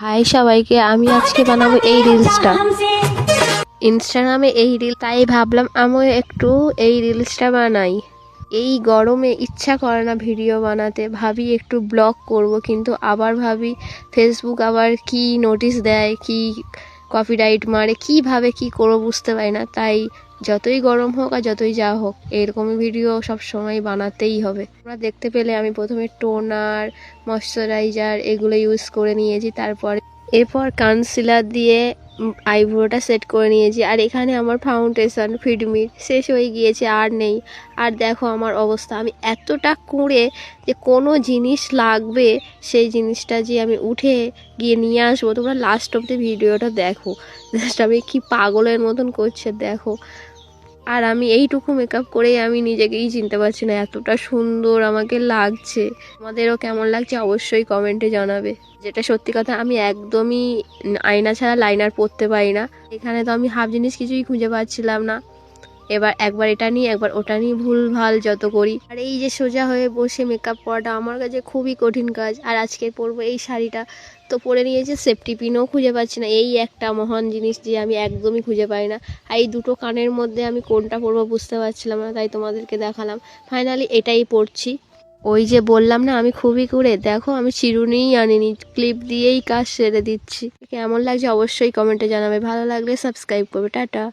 High সবাইকে, আমি আজকে বানাবো এই রিলসটা ইনস্টাগ্রামে। এই রিল তাই ভাবলাম আমি একটু এই রিলসটা বানাই। এই গরমে ইচ্ছা করে না ভিডিও বানাতে, ভাবি একটু ব্লগ করব, কিন্তু আবার ভাবি ফেসবুক আবার কি নোটিশ দেয়, কি কপিরাইট মারে, কিভাবে কি করবো বুঝতে পারি না। তাই যতই গরম হোক আর যতই যা হোক এরকমই ভিডিও সব সময় বানাতেই হবে। তোমরা দেখতে পেলে আমি প্রথমে টোনার, ময়শ্চারাইজার এগুলো ইউজ করে নিয়েছি, এরপর কনসিলার দিয়ে আইব্রোটা সেট করে নিয়েছি। আর এখানে আমার ফাউন্ডেশন ফিটমির শেষ হয়ে গিয়েছে, আর নেই। আর দেখো আমার অবস্থা, আমি এতটা কুঁড়ে যে কোনো জিনিস লাগবে সেই জিনিসটা যে আমি উঠে গিয়ে নিয়ে আসবো। তোমরা লাস্ট অব্দি ভিডিওটা দেখো, জাস্ট আমি কি পাগলের মতন করছে দেখো। আর আমি এইটুকু মেকআপ করেই আমি নিজেকেই চিনতে পারছি না, এতটা সুন্দর আমাকে লাগছে। তোমাদেরও কেমন লাগছে অবশ্যই কমেন্টে জানাবে। যেটা সত্যি কথা, আমি একদমই আয়না ছাড়া লাইনার পরতে পারি না। এখানে তো আমি হাফ জিনিস কিছুই খুঁজে পাচ্ছিলাম না। এবার একবার এটা নিয়ে একবার ওটা নিয়ে ভুলভাল যত করি। আর এই যে সোজা হয়ে বসে মেকআপ করাটা আমার কাছে খুবই কঠিন কাজ। আর আজকে পরবো এই শাড়িটা, তো পরে নিয়েছি, সেফটি পিনও খুঁজে পাচ্ছি না। এই একটা মহান জিনিস যে আমি একদমই খুঁজে পাই না। আর এই দুটো কানের মধ্যে আমি কোনটা পরবো বুঝতে পারছিলাম না, তাই তোমাদেরকে দেখালাম। ফাইনালি এটাই পরছি। ওই যে বললাম না আমি খুবই কুঁড়ে, দেখো আমি চিরুনিই আনিনি, ক্লিপ দিয়েই কাজ সেরে দিচ্ছি। কেমন লাগছে অবশ্যই কমেন্টে জানাবে, ভালো লাগলে সাবস্ক্রাইব করবে। টাটা।